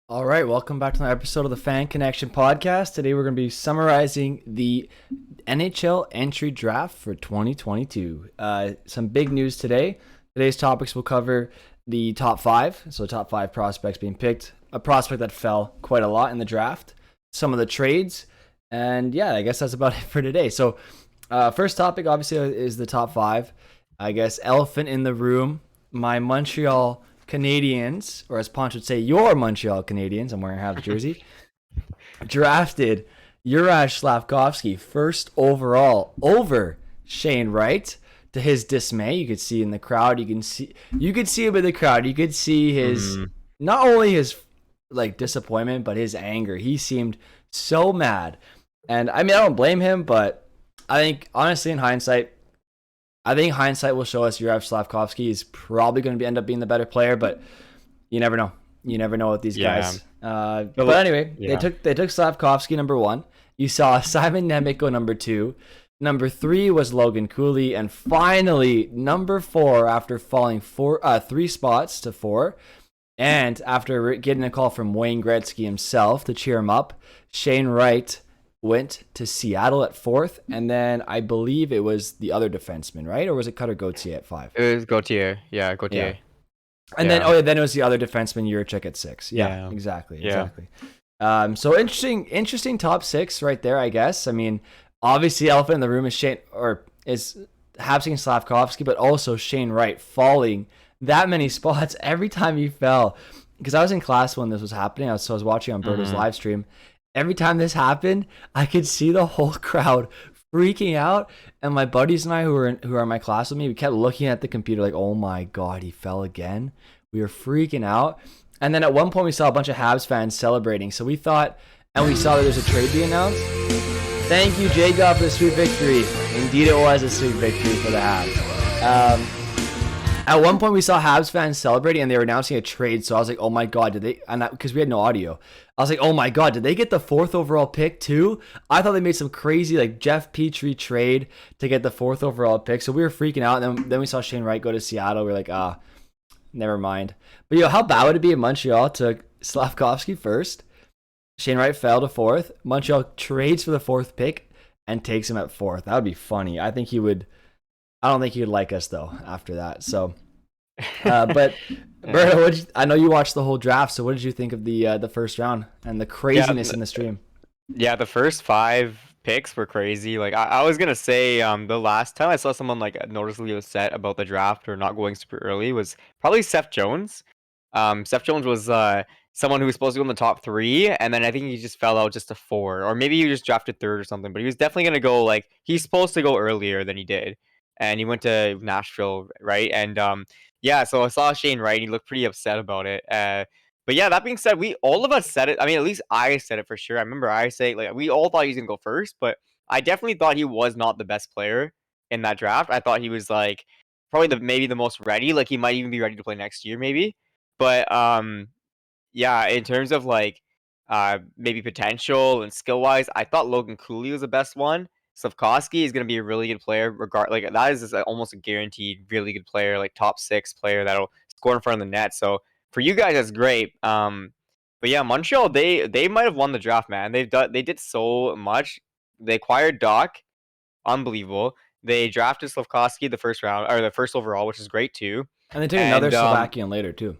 All right, welcome back to another episode of the Fan Connection podcast. Today we're going to be summarizing the NHL Entry Draft for 2022. Some big news today. Today's topics will cover the top five, so top five prospects being picked, a prospect that fell quite a lot in the draft, some of the trades, and yeah, I guess that's about it for today. So, first topic obviously is the top five. I guess elephant in the room, my Montreal Canadiens, or as Ponch would say, your Montreal Canadiens, I'm wearing half the jersey, drafted Juraj Slavkovsky first overall over Shane Wright. To his dismay, you could see in the crowd, you could see him in the crowd. You could see his not only his like disappointment, but his anger. He seemed so mad. And I mean, I don't blame him, but I think honestly I think hindsight will show us Juraj Slavkovsky is probably going to end up being the better player, but you never know. You never know with these guys. But anyway, they took Slavkovsky number one. You saw Simon Nemec go number two. Number three was Logan Cooley, and finally number four after falling three spots to four, and after getting a call from Wayne Gretzky himself to cheer him up, Shane Wright went to Seattle at fourth, and then I believe it was the other defenseman, right? Or was it Cutter Gauthier at five? It was Gautier. Yeah, Gautier. Yeah. And then it was the other defenseman, Juracek at six. Yeah. Exactly. So interesting top six right there, I guess. I mean, obviously, elephant in the room is Habsing Slavkovsky, but also Shane Wright falling that many spots every time he fell. Because I was in class when this was happening, so I was watching on Berto's live stream. Every time this happened, I could see the whole crowd freaking out, and my buddies and I, who are in my class with me, we kept looking at the computer like, "Oh my god, he fell again!" We were freaking out, and then at one point we saw a bunch of Habs fans celebrating. So we thought, and we saw that there's a trade being announced. Thank you, Jacob, for the sweet victory. Indeed, it was a sweet victory for the Habs. At one point, we saw Habs fans celebrating, and they were announcing a trade. So I was like, "Oh my god, did they?" And because we had no audio, I was like, "Oh my god, did they get the fourth overall pick too?" I thought they made some crazy like Jeff Petrie trade to get the fourth overall pick. So we were freaking out. And then we saw Shane Wright go to Seattle. We are like, never mind. But how bad would it be if Montreal took Slavkovsky first? Shane Wright fell to fourth. Montreal trades for the fourth pick and takes him at fourth. That would be funny. I think he would. I don't think he would like us though after that. So, but Berto, I know you watched the whole draft. So, what did you think of the first round and the craziness in the stream? Yeah, the first five picks were crazy. Like I was gonna say, the last time I saw someone like noticeably upset about the draft or not going super early was probably Seth Jones. Seth Jones was someone who was supposed to go in the top three, and then I think he just fell out just to four, or maybe he just drafted third or something. But he was definitely gonna go like he's supposed to go earlier than he did. And he went to Nashville, right? And yeah, so I saw Shane Wright. He looked pretty upset about it. But yeah, that being said, we all of us said it. I mean, at least I said it for sure. I remember I say like we all thought he was gonna go first, but I definitely thought he was not the best player in that draft. I thought he was like probably maybe the most ready. Like he might even be ready to play next year, maybe. But yeah, in terms of like maybe potential and skill wise, I thought Logan Cooley was the best one. Slavkovsky is going to be a really good player. Like that is just almost a guaranteed really good player, like top six player that'll score in front of the net. So for you guys, that's great. But yeah, Montreal they might have won the draft, man. They did so much. They acquired Doc, unbelievable. They drafted Slavkovsky the first round or the first overall, which is great too. And they took another Slovakian later too.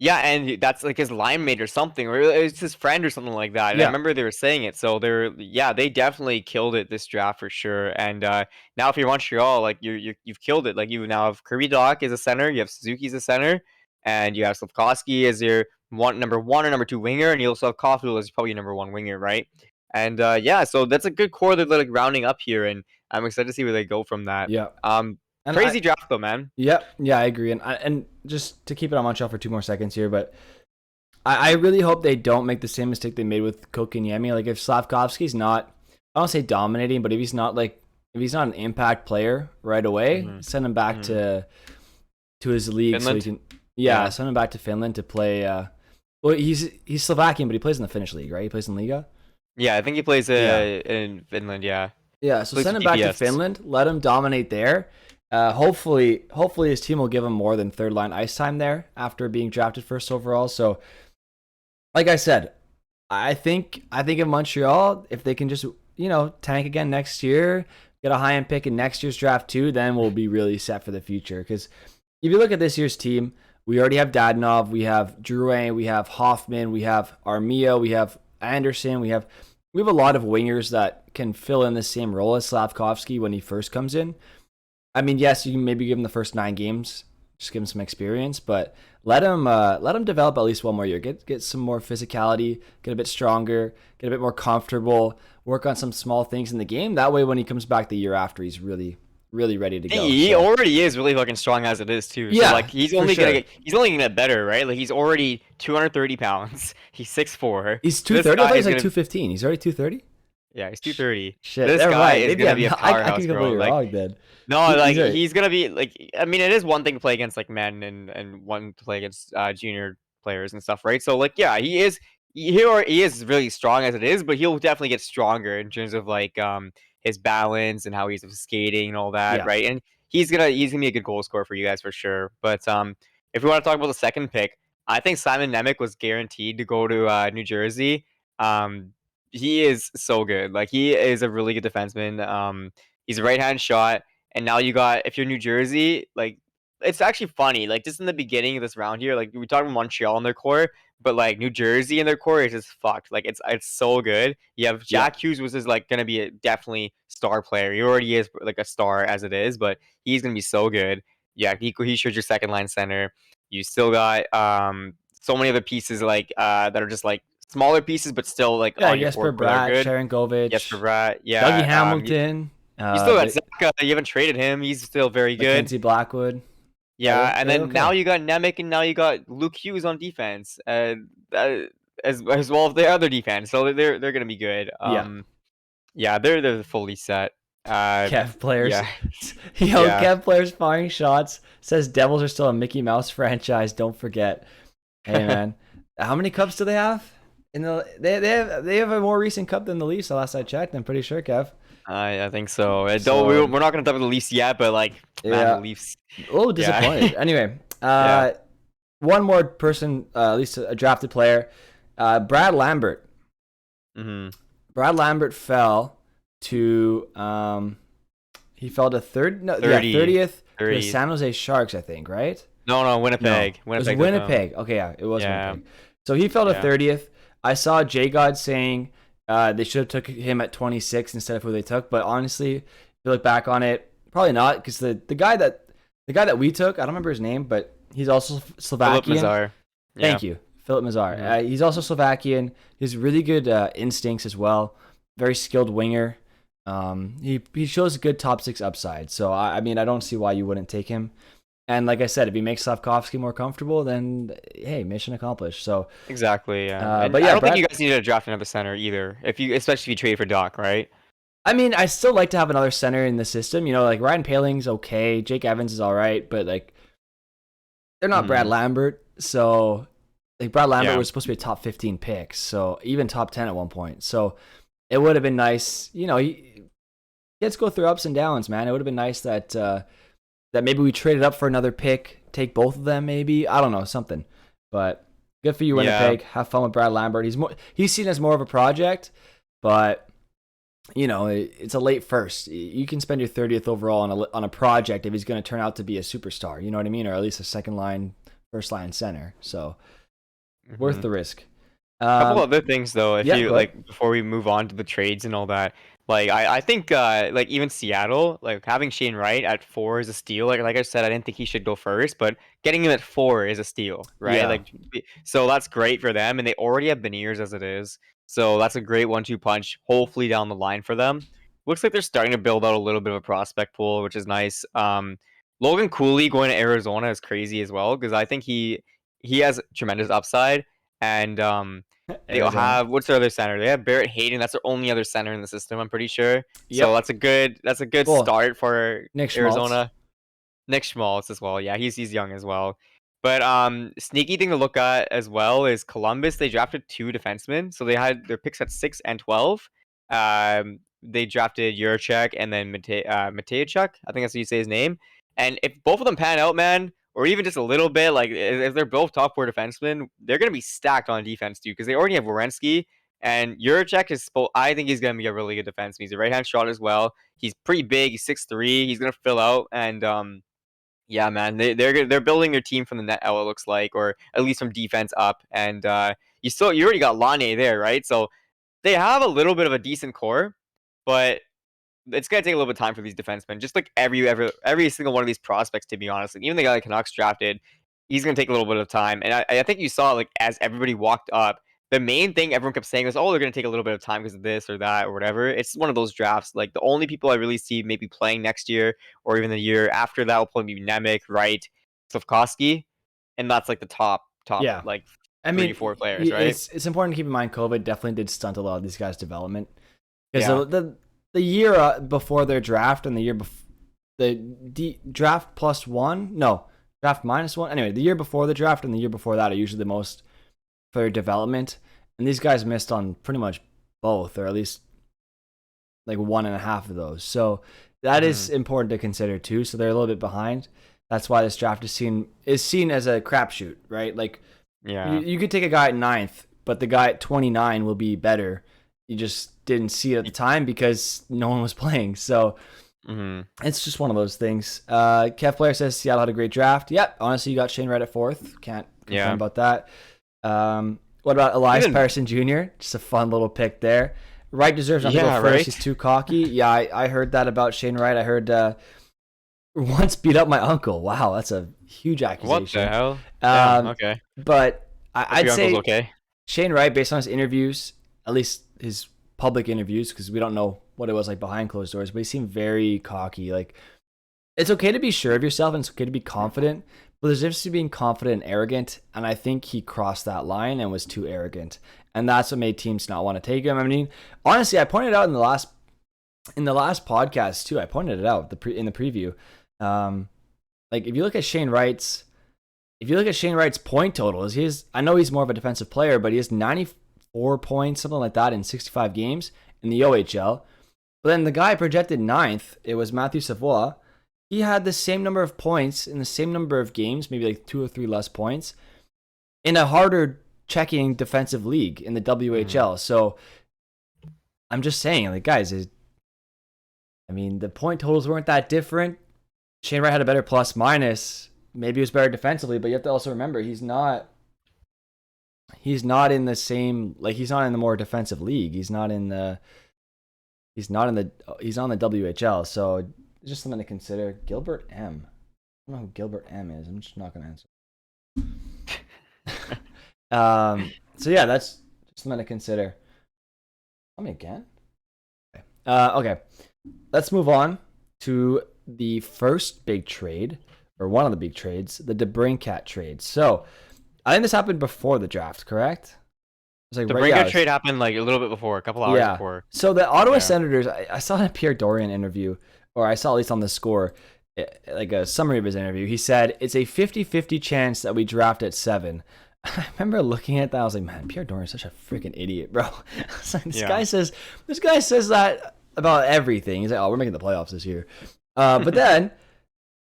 Yeah, and that's like his line mate or something, or it's his friend or something like that. And I remember they were saying it. So they definitely killed it this draft for sure. And now if you're Montreal, like you've killed it. Like you now have Kirby Doc as a center, you have Suzuki as a center, and you have Slavkovsky as your number one or number two winger, and you also have Caulfield as probably your number one winger, right? And yeah, so that's a good core they're like rounding up here, and I'm excited to see where they go from that. Yeah. Crazy draft though, man. Yeah, I agree. And just to keep it on Montreal for 2 more seconds here, but I really hope they don't make the same mistake they made with Kotkaniemi. Like if Slavkovsky's not, I don't say dominating, but if he's not an impact player right away, send him back to his league Finland? so he can send him back to Finland to play. Well, he's Slovakian, but he plays in the Finnish league, right? He plays in Liga. Yeah, I think he plays in Finland. Yeah. Yeah, so send him back to Finland. Let him dominate there. Hopefully his team will give him more than third line ice time there after being drafted first overall. So like I said, I think in Montreal, if they can just tank again next year, get a high end pick in next year's draft too, then we'll be really set for the future. Because if you look at this year's team, we already have Dadonov, we have Drouin, we have Hoffman, we have Armia, we have Anderson, we have a lot of wingers that can fill in the same role as Slavkovsky when he first comes in. I mean, yes, you can maybe give him the first 9 games, just give him some experience, but let him develop at least one more year. Get some more physicality, get a bit stronger, get a bit more comfortable, work on some small things in the game. That way, when he comes back the year after, he's really really ready to go. He So already is really fucking strong as it is too. So yeah, like for sure. he's only gonna get better, right? Like he's already 230 pounds. He's 6'4". He's two This thirty. I thought guy he was is like gonna 215. He's already 230. Yeah, he's 230. Shit, This never guy mind. is Maybe gonna I'm be a not, I powerhouse, could be bro. completely Like wrong then. no, like He's a he's gonna be like I mean it is one thing to play against like men and one to play against junior players and stuff, right? So like yeah, he is really strong as it is, but he'll definitely get stronger in terms of like his balance and how he's skating and all that, yeah. right? And he's gonna be a good goal scorer for you guys for sure. But if we want to talk about the second pick, I think Simon Nemec was guaranteed to go to New Jersey. Um he is so good. Like he is a really good defenseman. He's a right hand shot. And now you got if you're New Jersey, like it's actually funny. Like just in the beginning of this round here, like we talked about Montreal in their core, but like New Jersey in their core is just fucked. Like it's so good. You have Yeah. Jack Hughes, was is like gonna be a definitely star player. He already is like a star as it is, but he's gonna be so good. Yeah, he should your second line center. You still got so many other pieces like that are just like smaller pieces, but still like Yeah, on your Jesper fourth core that are Bratt, good. Sharon Jesper Govich, Bratt, Dougie yeah. Hamilton, You still got but Zach. You haven't traded him. He's still very good. Mackenzie Blackwood. Yeah, Yeah, and they're then now okay. you got Nemec, and now you got Luke Hughes on defense, uh, as well as the other defense. So they're gonna be good. Yeah. Yeah, they're fully set. Kev players. Yeah, yeah. Kev players firing shots. Says Devils are still a Mickey Mouse franchise. Don't forget. Hey man, how many cups do they have? They have a more recent cup than the Leafs. The last I checked, I'm pretty sure, Kev. I think so. Don't So we're not gonna talk about the Leafs yet, but like man, the yeah, Leafs. a little Yeah, disappointed. Anyway, yeah. one more person, at least a drafted player, Brad Lambert. Mm-hmm. Brad Lambert fell to he fell to third, no, yeah, 30, 30th to the 30. San Jose Sharks, I think, right? No, No, Winnipeg. it was Winnipeg took him. Winnipeg. Okay, yeah, it was Yeah, Winnipeg. So he fell to yeah. 30th. I saw J God saying they should have took him at 26 instead of who they took, but honestly, if you look back on it, probably not because the guy that we took, I don't remember his name, but he's also Philip Slovakian. Mazar. Yeah. Thank you, Philip Mazar. Mhm. He's also Slovakian. He has really good instincts as well. Very skilled winger. He shows good top six upside. So I mean, I don't see why you wouldn't take him. And like I said, if he makes Slavkovsky more comfortable, then hey, mission accomplished. So, Exactly, yeah. And but I yeah, don't think Brad. you guys need to draft another center either. Especially if you trade for Doc, right? I mean, I still like to have another center in the system. Like Ryan Paling's okay, Jake Evans is all right, but like they're not Brad Mm, Lambert. So like Brad Lambert yeah. was supposed to be a top 15 pick, so even top 10 at one point. So it would have been nice. Kids go through ups and downs, man. It would have been nice that maybe we traded up for another pick, take both of them, maybe. I don't know, something. But good for you, Yeah. Winnipeg. Have fun with Brad Lambert. He's seen as more of a project, but it's a late first. You can spend your 30th overall on a project if he's going to turn out to be a superstar. You know what I mean, or at least a second line, first line center. So worth Mhm. the risk. Couple other things though, if Yeah, you go ahead. like before we move on to the trades and all that, like I think like even Seattle, like having Shane Wright at 4 is a steal. Like I said, I didn't think he should go first, but getting him at 4 is a steal, right? Yeah, Like so that's great for them, and they already have Beniers as it is, so that's a great 1-2 punch. Hopefully down the line for them. Looks like they're starting to build out a little bit of a prospect pool, which is nice. Logan Cooley going to Arizona is crazy as well because I think he has tremendous upside and they'll Arizona. have what's their other center? They have Barrett Hayden. That's their only other center in the system. I'm pretty sure. So Yep. that's a good Well, start for Nick Schmaltz. Arizona. Nick Schmaltz as well. Yeah, he's young as well. But sneaky thing to look at as well is Columbus. They drafted 2 defensemen, so they had their picks at 6 and 12. They drafted Juracek and then Matejchuk. I think that's how you say his name. And if both of them pan out, man, or even just a little bit, like if they're both top four defensemen, they're gonna be stacked on defense too, because they already have Werenski and Juracek is. I think he's gonna be a really good defenseman. He's a right hand shot as well. He's pretty big. He's 6'3". He's gonna fill out, and yeah, man, they're building their team from the net out. It looks like, or at least from defense up, and you already got Lane there, right? So they have a little bit of a decent core, but it's gonna take a little bit of time for these defensemen. Just like every single one of these prospects, to be honest. Like, even the guy that Canucks drafted, he's gonna take a little bit of time. And I think you saw, like, as everybody walked up, the main thing everyone kept saying was, "Oh, they're gonna take a little bit of time because of this or that or whatever." It's one of those drafts. Like, the only people I really see maybe playing next year or even the year after that will probably be Nemec, Wright, Slavkovsky, and that's like the top Yeah. like I three, mean, four players, right? it's important to keep in mind COVID definitely did stunt a lot of these guys' development because Yeah. the year before their draft and the year before draft plus one, no, draft minus one. Anyway, the year before the draft and the year before that are usually the most for their development, and these guys missed on pretty much both, or at least like 1.5 of those. So that is important to consider too. So they're a little bit behind. That's why this draft is seen as a crapshoot, right? Like, Yeah. you could take a guy at 9th, but the guy at 29 will be better. You just didn't see it at the time because no one was playing. So it's just one of those things. Kev Player says Seattle had a great draft. Yep, honestly, you got Shane Wright at 4th. Can't complain about that. What about Elias Patterson Jr.? Just a fun little pick there. Wright deserves not to go first. Right? He's too cocky. Yeah, I heard that about Shane Wright. I heard once beat up my uncle. Wow, that's a huge accusation. What the hell? Okay. But I'd say okay. Shane Wright, based on his interviews, at least his public interviews, because we don't know what it was like behind closed doors, but he seemed very cocky. Like, it's okay to be sure of yourself and it's okay to be confident, but there's a difference between being confident and arrogant, and I think he crossed that line and was too arrogant, and that's what made teams not want to take him. I mean, honestly, I pointed out in the last podcast too. I pointed it out in the preview. Like, if you look at Shane Wright's point totals, I know he's more of a defensive player, but he has 94 points, something like that, in 65 games in the OHL. But then the guy projected 9th, it was Matthew Savoie. He had the same number of points in the same number of games, maybe like 2 or 3 less points, in a harder checking defensive league in the WHL. So I'm just saying, like, guys, I mean, the point totals weren't that different. Shane Wright had a better plus minus. Maybe he was better defensively, but you have to also remember he's not in the same, like, he's not in the more defensive league. He's on the WHL. So just something to consider. Gilbert M. I don't know who Gilbert M is. I'm just not going to answer. So yeah, that's just something to consider. Tell me again. Okay. Let's move on to the first big trade, or one of the big trades, the DeBrincat trade. So I think this happened before the draft, correct? It was like the DeBrincat trade happened like a little bit before, a couple hours before. So the Ottawa Senators, I saw in a Pierre Dorian interview, or I saw at least on the Score, like a summary of his interview. He said, it's a 50-50 chance that we draft at 7. I remember looking at that, I was like, man, Pierre Dorian's such a freaking idiot, bro. I was like, this guy says that about everything. He's like, oh, we're making the playoffs this year. But then,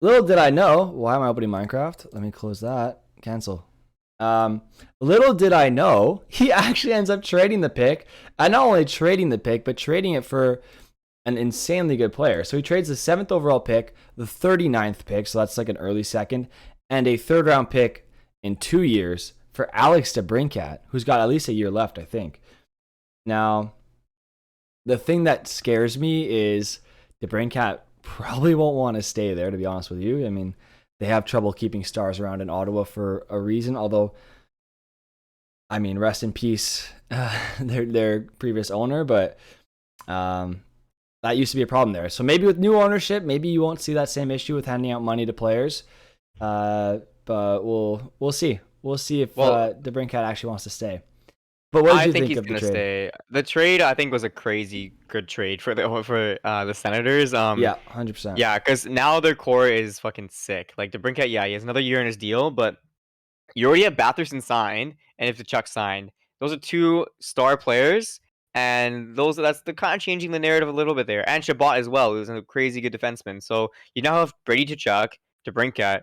little did I know, why am I opening Minecraft? Let me close that. Cancel. Little did I know, he actually ends up trading the pick. And not only trading the pick, but trading it for an insanely good player. So he trades the 7th overall pick, the 39th pick, so that's like an early second, and a 3rd round pick in 2 years for Alex DeBrincat, who's got at least a year left, I think. Now, the thing that scares me is DeBrincat probably won't want to stay there, to be honest with you. I mean, they have trouble keeping stars around in Ottawa for a reason, although, I mean, rest in peace, their previous owner, but that used to be a problem there. So maybe with new ownership, maybe you won't see that same issue with handing out money to players, but we'll see. We'll see if DeBrincat actually wants to stay. But what do you think he's of the gonna trade? stay. The trade, I think, was a crazy good trade for the Senators. Yeah, 100%. Yeah, because now their core is fucking sick. Like DeBrincat, he has another year in his deal, but you already have Batherson signed and if the Chuck signed. Those are 2 star players, and that's the kind of changing the narrative a little bit there. And Shabbat as well, who's a crazy good defenseman. So you now have Brady Tkachuk, DeBrincat,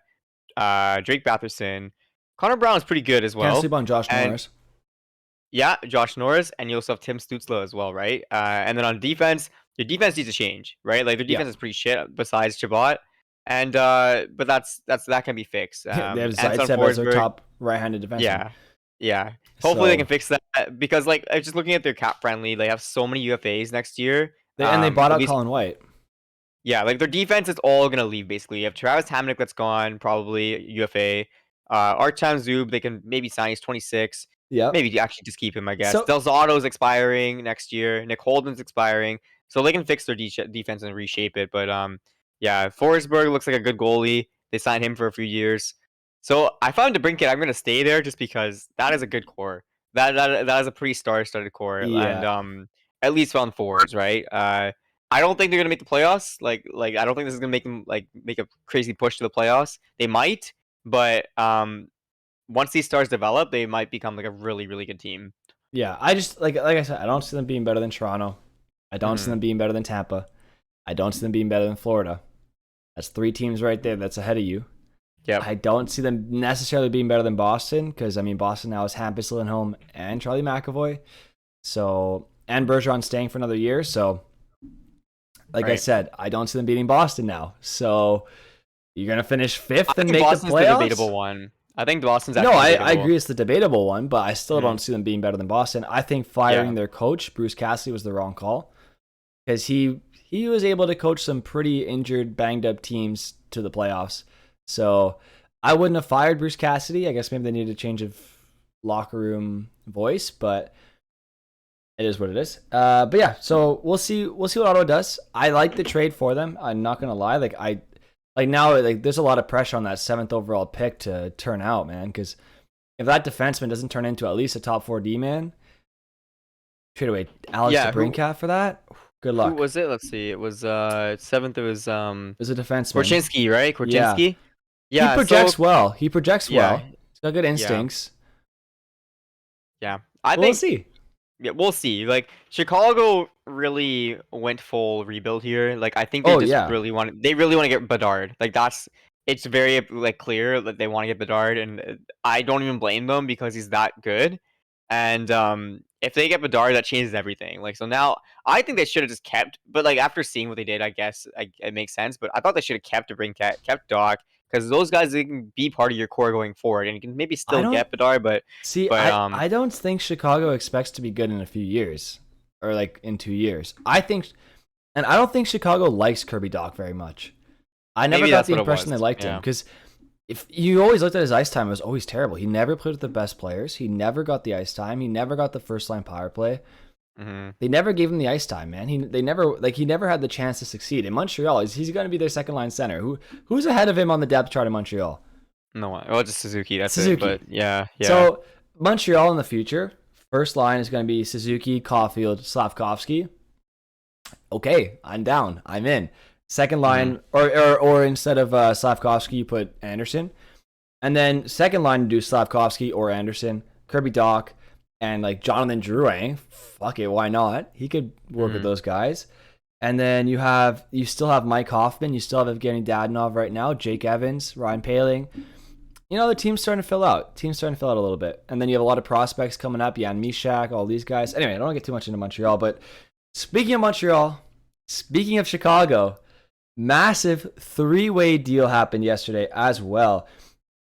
Drake Batherson. Connor Brown is pretty good as Can't well. sleep on Josh And Norris. yeah, Josh Norris, and you also have Tim Stützle as well, right? And then on defense, your defense needs to change, right? Like their Yeah. defense is pretty shit besides Chabot. And but that can be fixed. They have Anton Zaitsev as their Forsberg, top right-handed defenseman. yeah, yeah. Hopefully they So can fix that because like just looking at their cap friendly, they have so many UFAs next year. they bought At out least Colin White. yeah, like their defense is all gonna leave basically. You have Travis Hamonic that's gone, probably UFA. Artem Zub, they can maybe sign. He's 26. Yep. Maybe actually just keep him, I guess. So Del Zotto's expiring next year. Nick Holden's expiring, so they can fix their defense and reshape it. But yeah, Forsberg looks like a good goalie. They signed him for a few years, so I found DeBrincat. I'm gonna stay there just because that is a good core. That is a pretty star-studded core, and yeah, at least on forwards, right? I don't think they're gonna make the playoffs. Like I don't think this is gonna make them like make a crazy push to the playoffs. They might, but once these stars develop, they might become like a really really good team. yeah. I just like I said, I don't see them being better than Toronto. I don't see them being better than Tampa. I don't see them being better than Florida. That's 3 teams right there that's ahead of you. Yep. I don't see them necessarily being better than Boston because I mean Boston now is Hampus Lindholm and Charlie McAvoy, so and Bergeron staying for another year. So, like I said, I don't see them beating Boston now. So you're gonna finish 5th and make Boston's the playoffs. the debatable one. I think Boston's No, actually I agree it's the debatable one, but I still don't see them being better than Boston. I think firing their coach, Bruce Cassidy, was the wrong call because he was able to coach some pretty injured, banged up teams to the playoffs. So I wouldn't have fired Bruce Cassidy. I guess maybe they needed a change of locker room voice, but it is what it is. But yeah, so we'll see what Ottawa does. I like the trade for them. I'm not gonna lie. Now there's a lot of pressure on that 7th overall pick to turn out, man. Because if that defenseman doesn't turn into at least a top 4 D man, trade away Alex DeBrincat for that. Good luck. Who was it? Let's see. It was 7th. It was It was a defenseman. Korchinski, right? Korchinski. Yeah, he projects well. He projects well. He's got good instincts. Yeah, I think we'll see. Yeah, we'll see. Like Chicago really went full rebuild here. Like I think they really want to get Bedard. Like it's very like clear that they want to get Bedard, and I don't even blame them because he's that good. And if they get Bedard, that changes everything. Like so now, I think they should have just kept. But like after seeing what they did, I guess it makes sense. But I thought they should have kept DeBrincat, kept Doc, because those guys can be part of your core going forward, and you can maybe still get Bedard. But I don't think Chicago expects to be good in a few years or like in 2 years. I don't think Chicago likes Kirby Dach very much. I never got the impression they liked him because if you always looked at his ice time, it was always terrible. He never played with the best players. He never got the ice time. He never got the first line power play. They never gave him the ice time, man. He never had the chance to succeed. In Montreal, he's going to be their second line center. Who's ahead of him on the depth chart in Montreal? No one. Well, just Suzuki. That's Suzuki. It. But yeah. So Montreal in the future, first line is going to be Suzuki, Caulfield, Slavkovsky. Okay, I'm down. I'm in. Second line, or instead of Slavkovsky, you put Anderson. And then second line, do Slavkovsky or Anderson, Kirby Dach, and like Jonathan Drouin. Fuck it, why not? He could work with those guys. And then you still have Mike Hoffman. You still have Evgeny Dadonov right now, Jake Evans, Ryan Poehling. You know, the team's starting to fill out. A little bit. And then you have a lot of prospects coming up. Jan Mysak, all these guys. Anyway, I don't want to get too much into Montreal, but speaking of Montreal, speaking of Chicago, massive 3-way deal happened yesterday as well.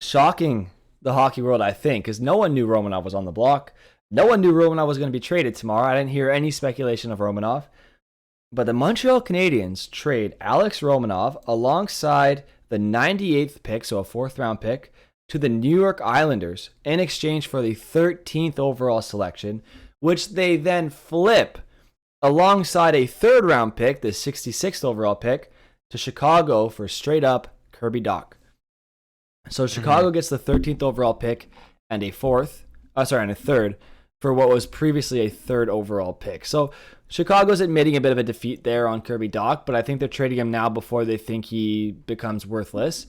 Shocking the hockey world, I think, because no one knew Romanov was on the block. No one knew Romanov was going to be traded tomorrow. I didn't hear any speculation of Romanov. But the Montreal Canadiens trade Alex Romanov alongside the 98th pick, so a 4th round pick, to the New York Islanders in exchange for the 13th overall selection, which they then flip alongside a 3rd round pick, the 66th overall pick, to Chicago for straight up Kirby Dach. So Chicago gets the 13th overall pick and a 3rd for what was previously a 3rd overall pick. So Chicago's admitting a bit of a defeat there on Kirby Dach, but I think they're trading him now before they think he becomes worthless.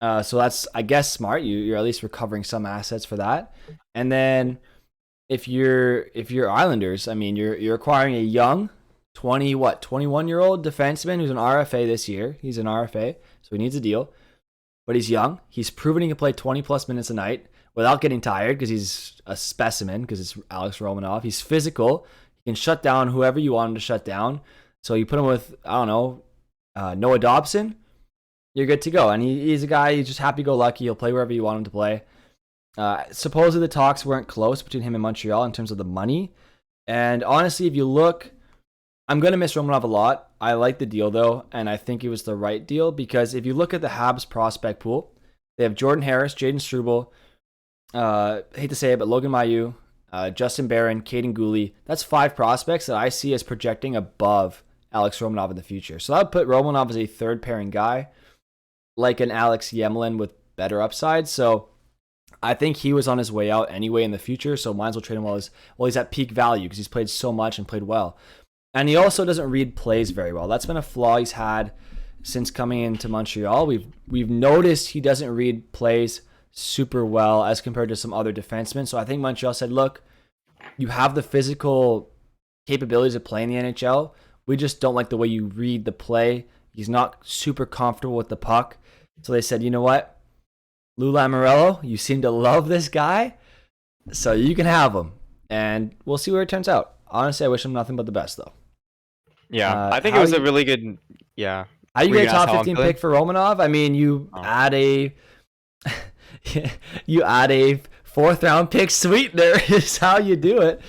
So that's, I guess, smart. You're at least recovering some assets for that. And then if you're Islanders, I mean, you're acquiring a young 21-year-old defenseman who's an RFA this year. He's an RFA, so he needs a deal. but he's young. He's proven he can play 20 plus minutes a night without getting tired because he's a specimen because it's Alex Romanov. He's physical. He can shut down whoever you want him to shut down. So you put him with, I don't know, Noah Dobson, you're good to go. And he's a guy, he's just happy-go-lucky. He'll play wherever you want him to play. Supposedly the talks weren't close between him and Montreal in terms of the money. And honestly, if you look, I'm going to miss Romanov a lot. I like the deal, though, and I think it was the right deal because if you look at the Habs prospect pool, they have Jordan Harris, Jaden Struble, hate to say it, but Logan Mailloux, Justin Barron, Caden Gooley. That's 5 prospects that I see as projecting above Alex Romanov in the future. So I would put Romanov as a third pairing guy, like an Alex Yemlin with better upside. So I think he was on his way out anyway in the future. So might as well trade him while he's at peak value because he's played so much and played well. And he also doesn't read plays very well. That's been a flaw he's had since coming into Montreal. We've noticed he doesn't read plays super well as compared to some other defensemen. So I think Montreal said, look, you have the physical capabilities of playing the NHL. We just don't like the way you read the play. He's not super comfortable with the puck. So they said, you know what? Lou Lamoriello, you seem to love this guy, so you can have him. And we'll see where it turns out. Honestly, I wish him nothing but the best, though. Yeah, I think it was a really good. Yeah. How you get a top 15 pick for Romanov? I mean, you add a 4th round pick sweetener is how you do it.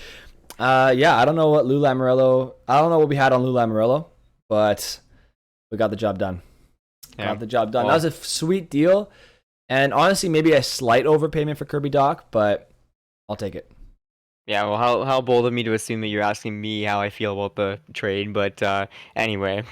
Yeah, I don't know what we had on Lou Lamoriello, but we got the job done. Yeah. Well, that was a sweet deal. And honestly, maybe a slight overpayment for Kirby Dach, but I'll take it. Yeah, well, how bold of me to assume that you're asking me how I feel about the trade, but anyway.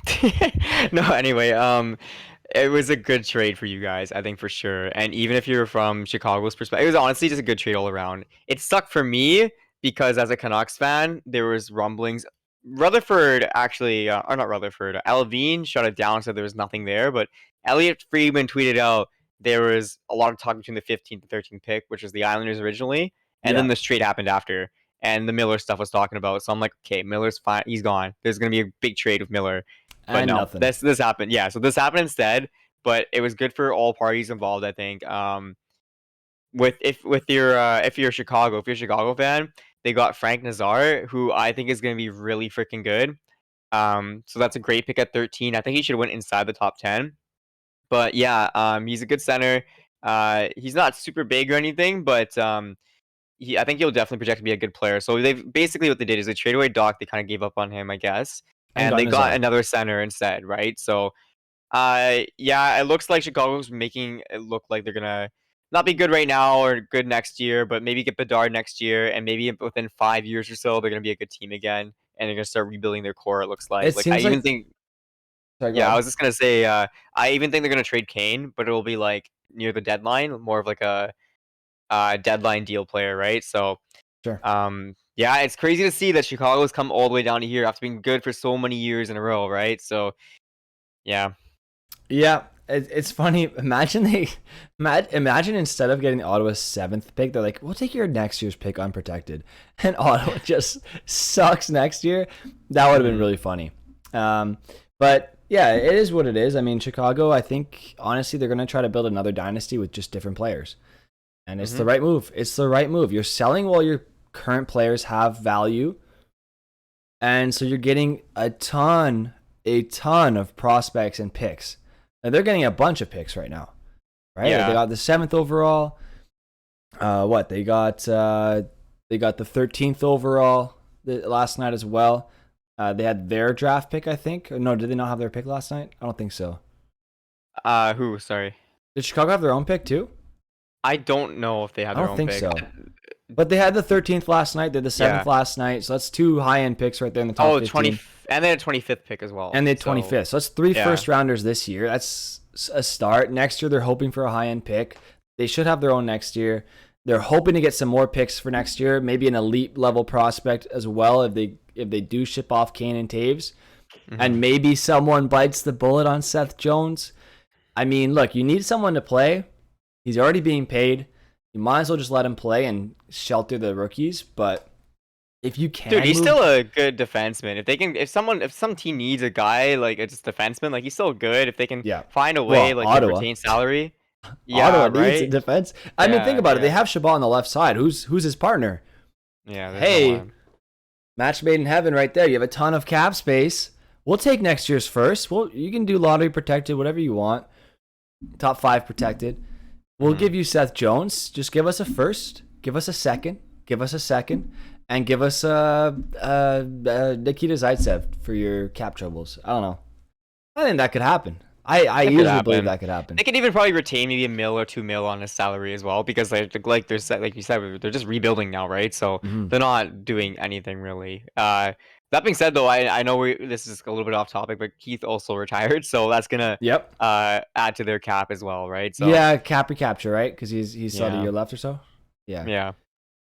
It was a good trade for you guys, I think for sure. And even if you're from Chicago's perspective, it was honestly just a good trade all around. It sucked for me because as a Canucks fan, there was rumblings. Rutherford actually, or not Rutherford, Alvin shut it down, said there was nothing there. But Elliot Friedman tweeted out there was a lot of talk between the 15th and 13th pick, which was the Islanders originally. And then this trade happened after. And the Miller stuff was talking about. So I'm like, okay, Miller's fine. He's gone. There's going to be a big trade with Miller. But and no, nothing. this happened. Yeah, so this happened instead. But it was good for all parties involved, I think. If you're a Chicago fan, they got Frank Nazar, who I think is going to be really freaking good. So that's a great pick at 13. I think he should win inside the top 10. But yeah, he's a good center. He's not super big or anything, but I think he'll definitely project to be a good player. So what they did is they traded away Doc. They kind of gave up on him, I guess, and they got another center instead, right? So, yeah, it looks like Chicago's making it look like they're gonna not be good right now or good next year, but maybe get Bedard next year, and maybe within 5 years or so, they're gonna be a good team again, and they're gonna start rebuilding their core. It looks like. I was just gonna say, I even think they're gonna trade Kane, but it'll be like near the deadline, more of like a deadline deal player, right? So, sure. Yeah, it's crazy to see that Chicago's come all the way down to here after being good for so many years in a row, right? So, yeah. Yeah, it's funny. Imagine instead of getting Ottawa's 7th pick, they're like, we'll take your next year's pick unprotected. And Ottawa just sucks next year. That would have been really funny. But yeah, it is what it is. I mean, Chicago, I think, honestly, they're going to try to build another dynasty with just different players. And it's the right move. It's the right move. You're selling while your current players have value. And so you're getting a ton of prospects and picks. And they're getting a bunch of picks right now. Right? Yeah. They got the 7th overall. They got the 13th overall last night as well. They had their draft pick, I think. Or no, did they not have their pick last night? I don't think so. Who? Sorry. Did Chicago have their own pick too? I don't know if they had their own pick. I don't think so. But they had the 13th last night. They had the 7th last night. So that's 2 high-end picks right there in the top 15. And they had a 25th pick as well. And they had 25th. So that's 3 first-rounders this year. That's a start. Next year, they're hoping for a high-end pick. They should have their own next year. They're hoping to get some more picks for next year. Maybe an elite-level prospect as well if they do ship off Kane and Taves. Mm-hmm. And maybe someone bites the bullet on Seth Jones. I mean, look, you need someone to play. He's already being paid. You might as well just let him play and shelter the rookies. But if you can, dude, he's still a good defenseman. If some team needs a guy like a just defenseman, like he's still good. If they can find a way, like to retain salary. Ottawa needs a right. defense. I mean, think about it. They Yeah. have Chabot on the left side. Who's his partner? Yeah. there's Hey, no one. match made in heaven right there. You have a ton of cap space. We'll take next year's first. Well, you can do lottery protected, whatever you want. Top 5 protected. We'll give you Seth Jones. Just give us a first. Give us a second. Give us a second. And give us Nikita Zaitsev for your cap troubles. I don't know. I think that could happen. I That could usually believe happen. that could happen. They could even probably retain maybe $1 million or $2 million on his salary as well, because like there's like you said, they're just rebuilding now, right? So they're not doing anything really. That being said, though, I know this is a little bit off topic, but Keith also retired, so that's gonna Yep. add to their cap as well, right? So Yeah, cap recapture, right? Because he's still had a year left or so. Yeah. yeah.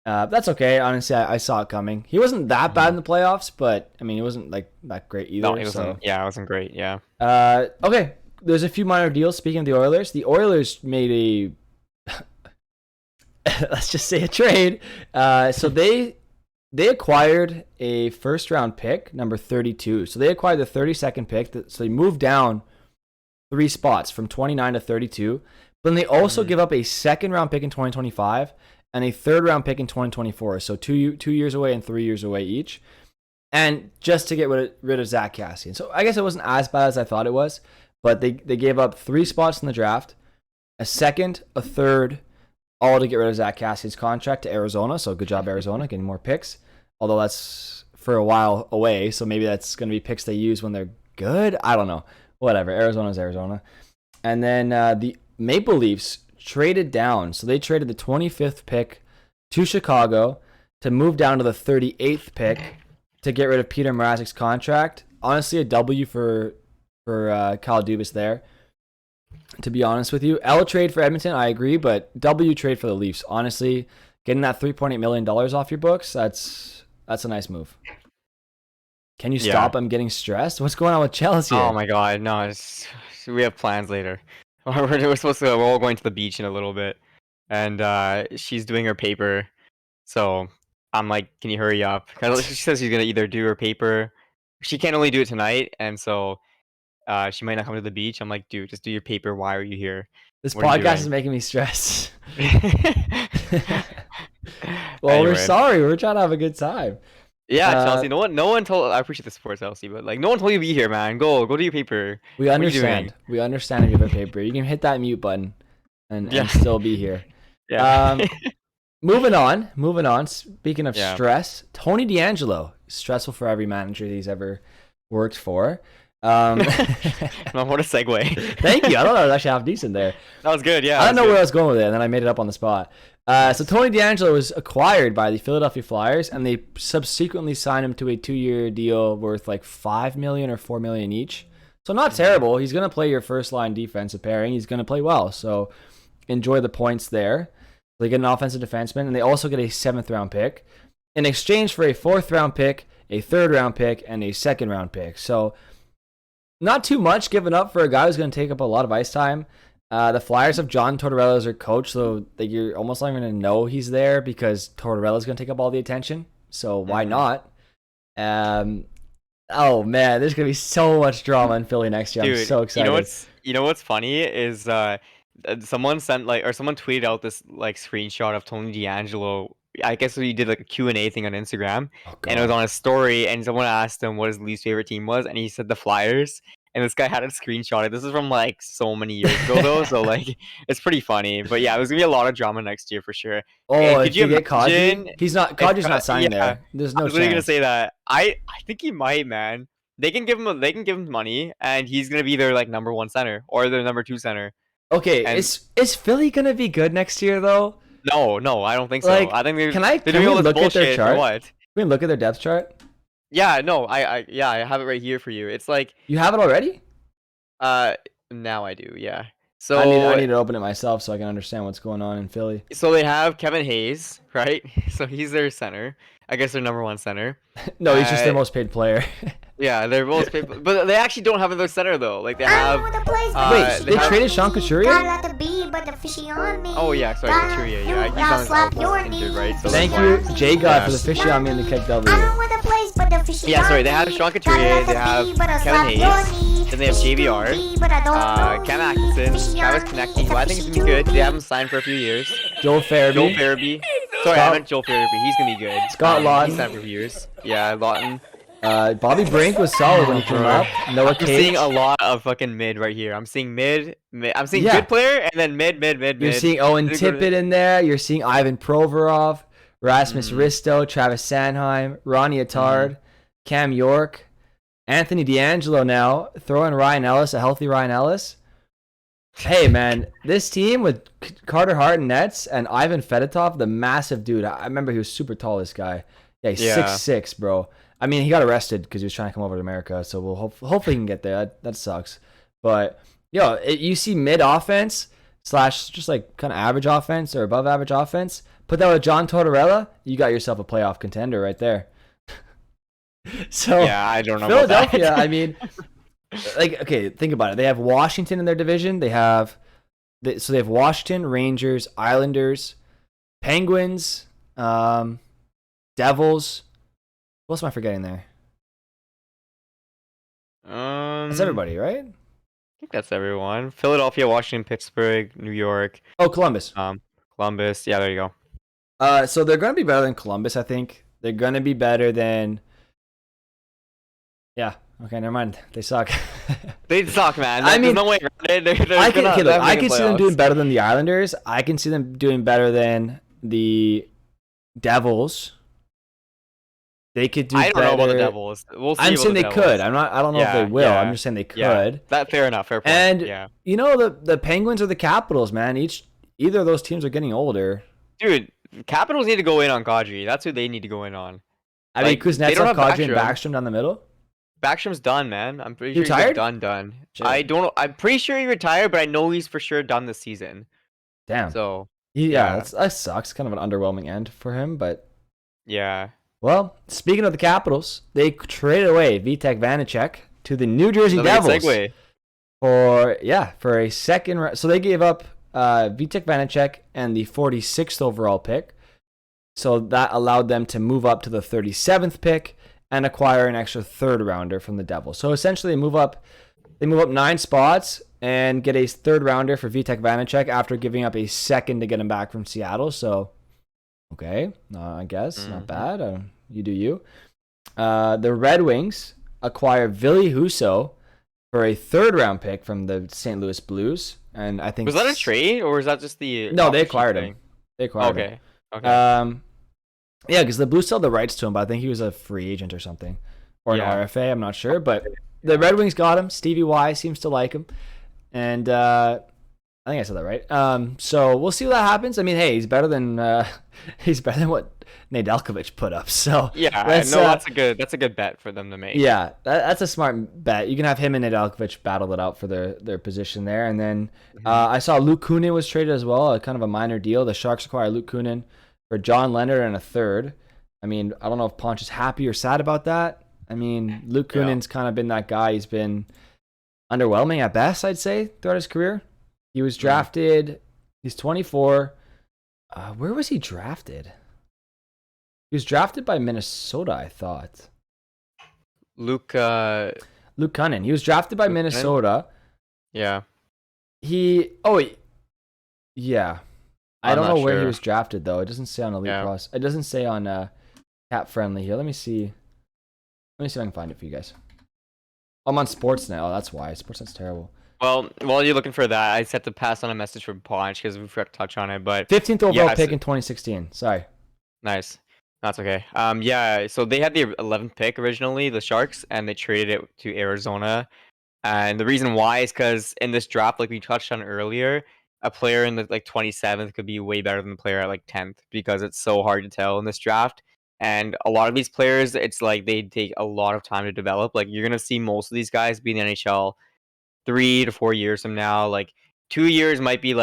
That's okay. Honestly, I saw it coming. He wasn't that bad in the playoffs, but I mean, he wasn't like that great either. No, it wasn't. Yeah, it wasn't great. Yeah. Okay. There's a few minor deals. Speaking of the Oilers made a let's just say a trade. So they acquired a first round pick, number 32. So they acquired the 32nd pick. So they moved down 3 spots from 29 to 32. But then they also give up a second round pick in 2025 and a third round pick in 2024. So 2 years away and 3 years away each. And just to get rid of Zach Kassian. So I guess it wasn't as bad as I thought it was. But they gave up 3 spots in the draft, a second, a third, all to get rid of Zach Kassian's contract to Arizona. So good job, Arizona, getting more picks. Although that's for a while away, so maybe that's going to be picks they use when they're good. I don't know. Whatever. Arizona's Arizona. And then the Maple Leafs traded down. So they traded the 25th pick to Chicago to move down to the 38th pick to get rid of Peter Mrazek's contract. Honestly, a W for Kyle Dubas there, to be honest with you. L trade for Edmonton, I agree, but W trade for the Leafs. Honestly, getting that $3.8 million off your books, that's a nice move. Can you stop? I'm getting stressed. What's going on with Chelsea? Oh my God, no! We have plans later. We're all going to the beach in a little bit, and she's doing her paper. So I'm like, can you hurry up? She says she's gonna either do her paper. She can't only do it tonight, and so she might not come to the beach. I'm like, dude, just do your paper. Why are you here? This podcast is making me stress. Well, Anyway. we're sorry. We're trying to have a good time. Yeah, Chelsea. No one told. I appreciate the support, Chelsea, but like, no one told you to be here, man. Go do your paper. We understand. We understand if you have a paper. You can hit that mute button and still be here. Yeah. Moving on. Speaking of stress, Tony DeAngelo. Stressful for every manager he's ever worked for. No, what a segue. Thank you. I thought that was actually half decent there. That was good, yeah. I don't know where I was going with it, and then I made it up on the spot. So Tony DeAngelo was acquired by the Philadelphia Flyers, and they subsequently signed him to a 2-year deal worth like $5 million or $4 million each. So not terrible. He's going to play your first line defensive pairing. He's going to play well. So enjoy the points there. They get an offensive defenseman, and they also get a 7th round pick in exchange for a 4th round pick, a 3rd round pick, and a 2nd round pick. So not too much given up for a guy who's going to take up a lot of ice time. The Flyers have John Tortorella as their coach, so you're almost not going to know he's there because Tortorella's going to take up all the attention. So why not? Oh man, there's going to be so much drama in Philly next year. Dude, I'm so excited. You know what's funny is someone tweeted out this like screenshot of Tony DeAngelo. I guess he did like a Q&A thing on Instagram, and it was on his story, and someone asked him what his least favorite team was, and he said the Flyers. And this guy had it screenshotted. This is from like so many years ago though, so like it's pretty funny. But yeah, there's gonna be a lot of drama next year for sure. Oh, could you get Kadri? Kadri's not signing there. There's no chance. I was really gonna say that. I think he might, man. They can give him money, and he's gonna be their like number 1 center or their number 2 center. Okay, is Philly gonna be good next year though? No, I don't think so. Like, I think they're can we look at their chart? What? Can we look at their depth chart? Yeah, no, I have it right here for you. It's like you have it already. Now I do, yeah. So I need to open it myself so I can understand what's going on in Philly. So they have Kevin Hayes, right? So he's their center. I guess their number 1 center. No, he's just their most paid player. Yeah, they're most paid, but they actually don't have another center though. Like they have. Wait, they traded Sean Couturier? Oh yeah, sorry, Couturier. Yeah, he's on his elbow injured, right? So thank you, J God, for the fishy on me in the kick W. Yeah, sorry, they have Sean Couturier, they have Kevin Hayes, Then they have JVR, Cam Atkinson, Travis Konecny, who I think is gonna be good. They haven't signed for a few years. Joel Farabee. Sorry, I meant Joel Farabee. He's gonna be good. Scott Lawton. He's signed for a few years. Yeah, Lawton. Bobby Brink was solid when he came up. Noah Cage. I'm seeing a lot of fucking mid right here. I'm seeing mid. I'm seeing Yeah. good player and then mid. You're seeing Owen Tippett in there. You're seeing Ivan Provorov, Rasmus Risto, Travis Sanheim, Ronnie Attard, Cam York, Anthony D'Angelo now. Throw in Ryan Ellis, a healthy Ryan Ellis. Hey, man, this team with Carter Hart and Nets and Ivan Fedotov, the massive dude. I remember he was super tall, this guy. Yeah, he's 6'6", bro. I mean, he got arrested because he was trying to come over to America, so we'll hopefully he can get there. That sucks. But, you see mid offense / just like kind of average offense or above average offense. Put that with John Tortorella, you got yourself a playoff contender right there. So yeah, I don't know Philadelphia, about that. I mean, like, okay, think about it. They have Washington in their division. They have Washington, Rangers, Islanders, Penguins, Devils. What else am I forgetting there? That's everybody, right? I think that's everyone. Philadelphia, Washington, Pittsburgh, New York. Oh, Columbus. Columbus. Yeah, there you go. So they're going to be better than Columbus, I think. They're going to be better than... Yeah. Okay, never mind. They suck. They suck, man. I mean, there's no way around it. I can see them doing better than the Islanders. I can see them doing better than the Devils. They could do I don't better. know about the Devils. We'll see. I'm saying they could. I don't know if they will. I'm just saying they could. Yeah. That fair enough. Fair point. And yeah. The Penguins or the Capitals, man. Either of those teams are getting older. Dude, Capitals need to go in on Kadri. That's who they need to go in on. I mean, Kuznetsov, Kadri, and Backstrom down the middle. Backstrom's done, man. I'm pretty sure retired? He's done. Shit. I don't know. I'm pretty sure he retired, but I know he's for sure done this season. Damn. So that sucks. Kind of an underwhelming end for him, but yeah. Well, speaking of the Capitals, they traded away Vitek Vanacek to the New Jersey Devils for a second round. So they gave up Vitek Vanacek and the 46th overall pick. So that allowed them to move up to the 37th pick and acquire an extra third rounder from the Devils. So essentially, they move up 9 spots and get a third rounder for Vitek Vanacek after giving up a second to get him back from Seattle. So, okay, I guess not bad. You do you. The Red Wings acquire Ville Husso for a third round pick from the St. Louis Blues, and I think was that a trade or was that just the? No, they acquired him. Okay. Yeah, because the Blues sold the rights to him, but I think he was a free agent or something, or an RFA. I'm not sure, but the Red Wings got him. Stevie Y seems to like him, and I think I said that right. So we'll see what that happens. I mean, hey, he's better than what Nedeljkovic put up. So that's a good bet for them to make. Yeah, that's a smart bet. You can have him and Nedeljkovic battle it out for their position there, and then I saw Luke Kunin was traded as well, kind of a minor deal. The Sharks acquire Luke Kunin for John Leonard and a third. I mean, I don't know if Ponch is happy or sad about that. I mean, Luke Kunin's kind of been that guy. He's been underwhelming at best, I'd say, throughout his career. He was drafted. He's 24. Where was he drafted? He was drafted by Minnesota, I thought. Luke Kunin. He was drafted by Minnesota. Yeah. Yeah. I don't know where he was drafted, though. It doesn't say on Elite Plus. It doesn't say on Cap Friendly here. Let me see if I can find it for you guys. I'm on Sportsnet. Oh, that's why. Sportsnet's terrible. Well, while you're looking for that, I just had to pass on a message from Ponch because we forgot to touch on it. But 15th overall pick in 2016. Sorry. Nice. That's okay. So they had the 11th pick originally, the Sharks, and they traded it to Arizona. And the reason why is because in this draft, like we touched on earlier, a player in the 27th could be way better than the player at 10th because it's so hard to tell in this draft. And a lot of these players, it's like they take a lot of time to develop. Like you're gonna see most of these guys be in the NHL 3 to 4 years from now. 2 years might be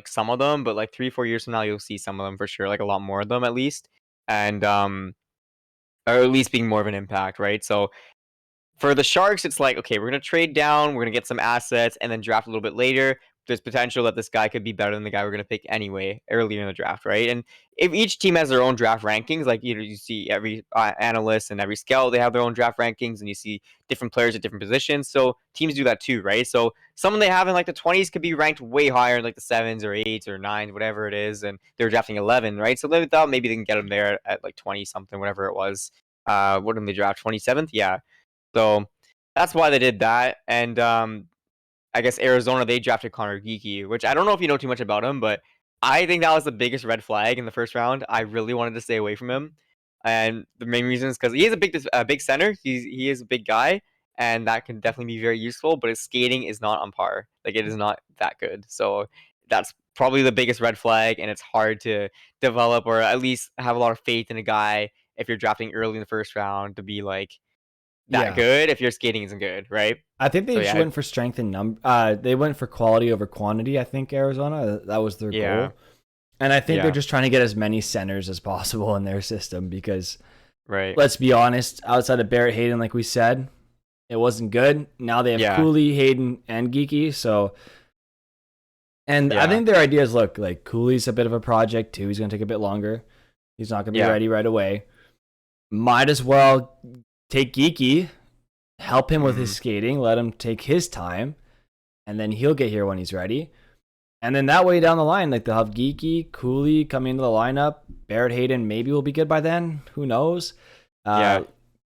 some of them, but 3-4 years from now you'll see some of them for sure, a lot more of them at least. And or at least being more of an impact, right? So for the Sharks, it's okay, we're gonna trade down, we're gonna get some assets, and then draft a little bit later. there's potential that this guy could be better than the guy we're going to pick anyway earlier in the draft, right? And if each team has their own draft rankings, like you see every analyst and every scout, they have their own draft rankings, and you see different players at different positions. So teams do that too, right? So someone they have in like the 20s could be ranked way higher in like the 7s or 8s or 9s, whatever it is, and they're drafting 11, right? So they thought maybe they can get them there at like 20 something, whatever it was. What did they draft? 27th? Yeah. So that's why they did that. And I guess Arizona, they drafted Connor Geeky, which I don't know if you know too much about him, but I think that was the biggest red flag in the first round. I really wanted to stay away from him, and the main reason is because he is a big center. He is a big guy, and that can definitely be very useful. But his skating is not on par. Like, it is not that good. So that's probably the biggest red flag, and it's hard to develop or at least have a lot of faith in a guy if you're drafting early in the first round to be like that Yeah. good if your skating isn't good, right? I think they So just yeah, went for strength and they went for quality over quantity. I think Arizona, that was their yeah, goal, and I think they're yeah, just trying to get as many centers as possible in their system because right, let's be honest, outside of Barrett Hayden, like we said, it wasn't good. Now they have yeah, Cooley, Hayden, and Geeky. So, and I yeah, think their ideas look like Cooley's a bit of a project too. He's going to take a bit longer. He's not going to be yeah, ready right away. Might as well take Geeky, help him with his mhm, skating, let him take his time, and then he'll get here when he's ready. And then that way down the line, like they'll have Geeky, Cooley coming into the lineup. Barrett Hayden maybe will be good by then. Who knows? yeah,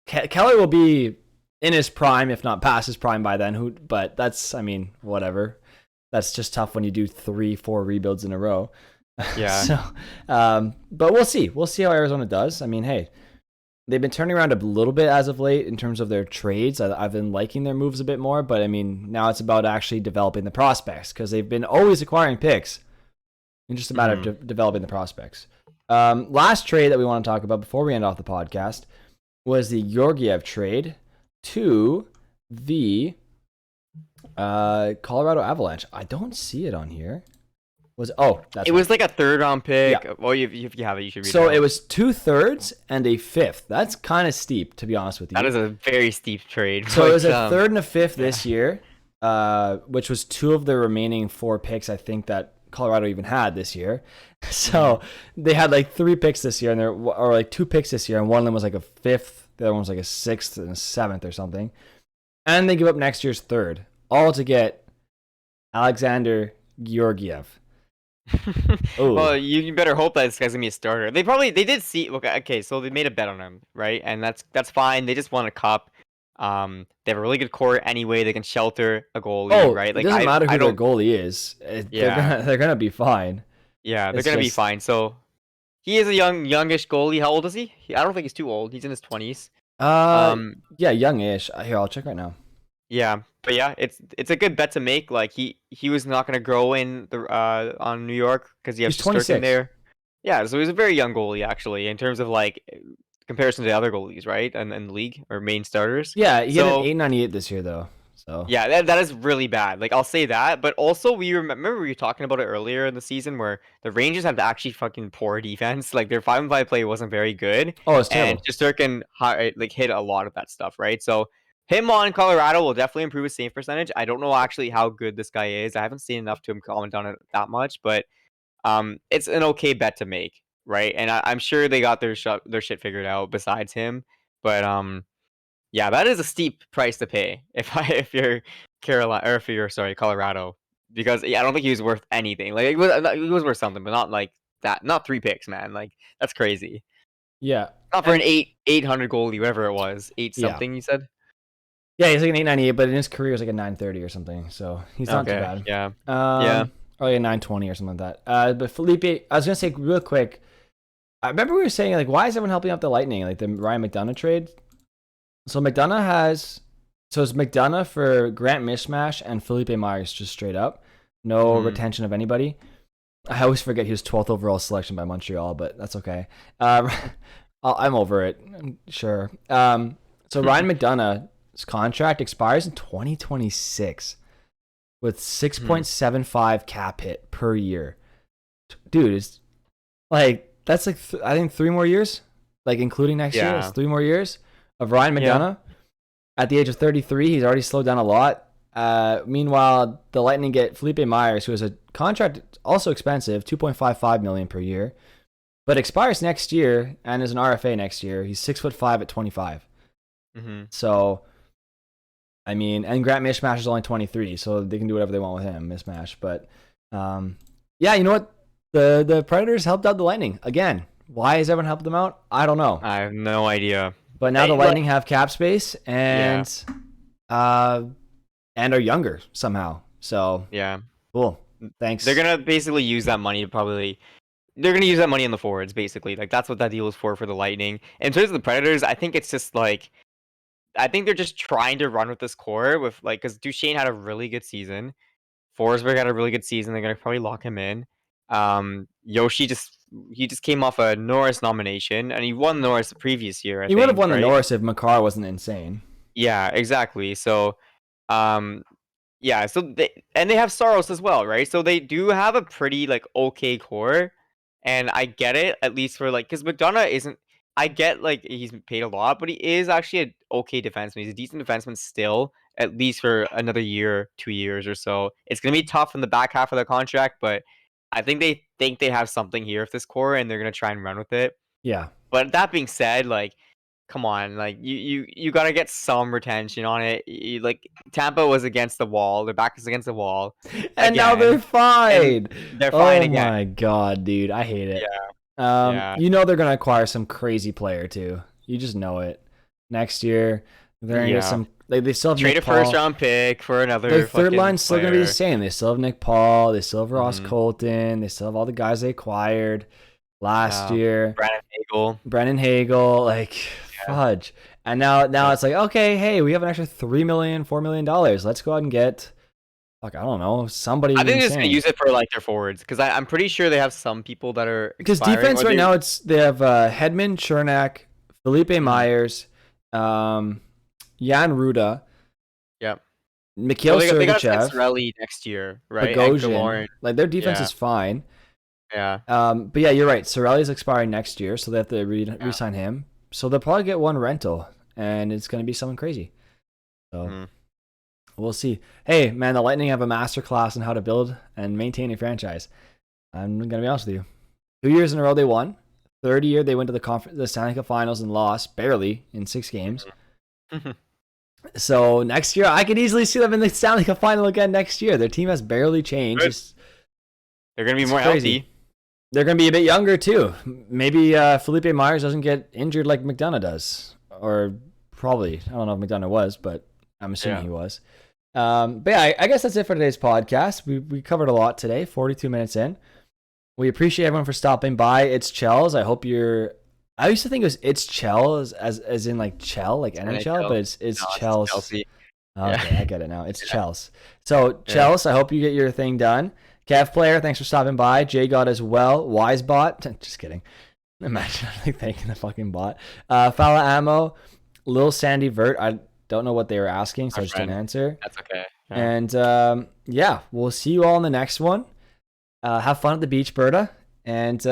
Keller will be in his prime, if not past his prime by then. But that's, I mean, whatever. That's just tough when you do 3-4 rebuilds in a row. yeah, So, but we'll see. We'll see how Arizona does. I mean, hey, they've been turning around a little bit as of late in terms of their trades. I've been liking their moves a bit more, but I mean, now it's about actually developing the prospects because they've been always acquiring picks. It's just a matter mhm. of developing the prospects. Last trade that we want to talk about before we end off the podcast was the Georgiev trade to the Colorado Avalanche. I don't see it on here. That's It right. was like a third round pick. Yeah. Well, if you have it, you should read So it it out. was 2/3 and a fifth. That's kind of steep, to be honest with That you. is a very steep trade. So it was But a third and a fifth yeah, this year, which was two of the remaining four picks I think that Colorado even had this year. mhm. So they had like three picks this year, or like two picks this year, and one of them was like a fifth, the other one was like a sixth and a seventh or something. And they give up next year's third, all to get Alexander Georgiev. Well, Oh, you better hope that this guy's gonna be a starter. They did see okay, so they made a bet on him, right? And that's fine. They just won a cup. They have a really good core anyway. They can shelter a goalie, right? it Like doesn't matter I who their don't. goalie is. Yeah, They're gonna be fine. yeah, they're It's gonna be just fine. So he is a youngish goalie. How old is he? I don't think he's too old. He's in his 20s. uh Um, yeah, youngish. Here, I'll check right now. Yeah, but yeah, it's a good bet to make. Like he was not gonna grow in the on New York because you have He's Shesterkin 26. there. Yeah, so he's a very young goalie actually in terms of like comparison to the other goalies, right? And in the league or main starters. Yeah, he had an So 898 this year though. So yeah, that is really bad. Like I'll say that, but also remember we were talking about it earlier in the season where the Rangers have actually fucking poor defense. Like their 5-on-5 play wasn't very good, oh, it's and terrible. Shesterkin like hit a lot of that stuff, right? So him on Colorado will definitely improve his save percentage. I don't know actually how good this guy is. I haven't seen enough to him comment on it that much, but it's an okay bet to make, right? And I'm sure they got their shit figured out besides him, but yeah, that is a steep price to pay if you're Carolina or if you're sorry Colorado because yeah, I don't think he was worth anything. Like he was worth something, but not like that. Not 3 picks, man. Like that's crazy. Yeah. Not for an And 800 goalie, whatever it was, eight yeah. something. You said. Yeah, he's like an 898, but in his career it's like a 930 or something. So he's not too Okay. bad. Yeah. Yeah. Or like a 920 or something like that. But Felipe, I was gonna say real quick. I remember we were saying like, why is everyone helping out the Lightning? Like the Ryan McDonough trade. So it's McDonough for Grant Mishmash and Felipe Myers just straight up. No Hmm. retention of anybody. I always forget he was 12th overall selection by Montreal, but that's okay. Um, I'm over it. Sure. So Ryan McDonough's contract expires in 2026 with Hmm. 6.75 cap hit per year. Dude, it's like that's like I think 3 more years, like including next year. It's Yeah. 3 more years of Ryan Yeah. McDonough. At the age of 33, he's already slowed down a lot. Meanwhile, the Lightning get Felipe Myers, who has a contract also expensive, $2.55 million per year, but expires next year and is an RFA next year. He's 6'5" at 25. So, I mean, and Grant Mishmash is only 23, so they can do whatever they want with him, Mishmash. But, yeah, you know what? The Predators helped out the Lightning again. Why has everyone helped them out? I don't know. I have no idea. But now the Lightning have cap space and are younger somehow. So yeah, cool. Thanks. They're gonna basically use that money to they're gonna use that money on the forwards, basically. Like that's what that deal is for the Lightning. In terms of the Predators, I think it's just like I think they're just trying to run with this core with like because Duchesne had a really good season. Forsberg had a really good season. They're gonna probably lock him in. Yoshi he just came off a Norris nomination and he won Norris the previous year. He would have won the Norris if Makar wasn't insane. Yeah, exactly. So, yeah. So they have Saros as well, right? So they do have a pretty like okay core, and I get it at least for like because McDonough isn't. I get like he's paid a lot, but he is actually an okay defenseman. He's a decent defenseman still, at least for another year, 2 years or so. It's gonna be tough in the back half of the contract, but I think they have something here with this core, and they're gonna try and run with it. Yeah. But that being said, like, come on, like you gotta get some retention on it. Like Tampa was against the wall, their back is against the wall, and now they're fine. They're fine again. Oh my god, dude, I hate it. Yeah. You know they're gonna acquire some crazy player too. You just know it. Next year, they're gonna get some. Like they still have trade Nick a Paul. first round pick for another. Their third line's still player. gonna be the same. They still have Nick Paul. They still have Ross Colton. They still have all the guys they acquired last year. Brennan Hagel, like fudge. And now it's like, okay, hey, we have an extra $3 million, $4 million. Let's go out and get, like, I don't know, somebody. I think they're insane. just gonna use it for like their forwards because I'm pretty sure they have some people that are because defense right now they have Hedman, Chernak, Felipe Myers, Jan Ruda. Yep. Mikhail Sergachev. They got Cirelli next year, right? Bogosian. Like their defense is fine. Yeah. But yeah, you're right. Cirelli's expiring next year, so they have to re-sign him. So they'll probably get one rental, and it's going to be something crazy. So we'll see. Hey, man, the Lightning have a masterclass on how to build and maintain a franchise. I'm going to be honest with you. 2 years in a row they won. Third year they went to the Stanley Cup Finals and lost barely in 6 games. So next year I could easily see them in the Stanley Cup Final again next year. Their team has barely changed. They're going to be more healthy. They're going to be a bit younger, too. Maybe Felipe Myers doesn't get injured like McDonough does. Or probably. I don't know if McDonough was, but I'm assuming he was. But yeah, I guess that's it for today's podcast. We covered a lot today, 42 minutes in. We appreciate everyone for stopping by. It's Chels. I hope you're... I used to think it was It's Chels as in like Chell, like NHL, but it's Chels. Chelsea. Okay, I get it now. It's Chels. So, Chels, I hope you get your thing done. Kev Player, thanks for stopping by. Jay got as well. Wisebot, just kidding. Imagine like thanking the fucking bot. Fala Ammo, Lil Sandy Vert. I don't know what they were asking, so I just didn't answer. That's okay. Yeah. And yeah, we'll see you all in the next one. Have fun at the beach, Berta. And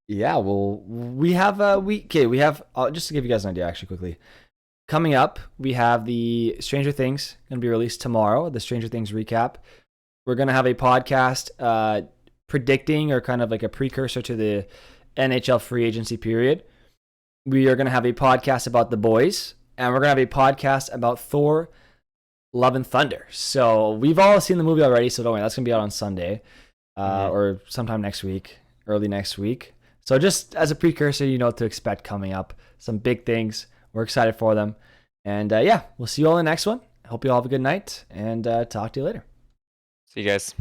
yeah, we have just to give you guys an idea, actually, quickly. Coming up, we have the Stranger Things going to be released tomorrow. The Stranger Things recap. We're going to have a podcast predicting or kind of like a precursor to the NHL free agency period. We are going to have a podcast about The Boys, and we're going to have a podcast about Thor, Love and Thunder. So we've all seen the movie already, so don't worry. That's going to be out on Sunday or sometime next week, early next week. So just as a precursor, you know what to expect coming up. Some big things. We're excited for them. And yeah, we'll see you all in the next one. Hope you all have a good night, and talk to you later. See you guys.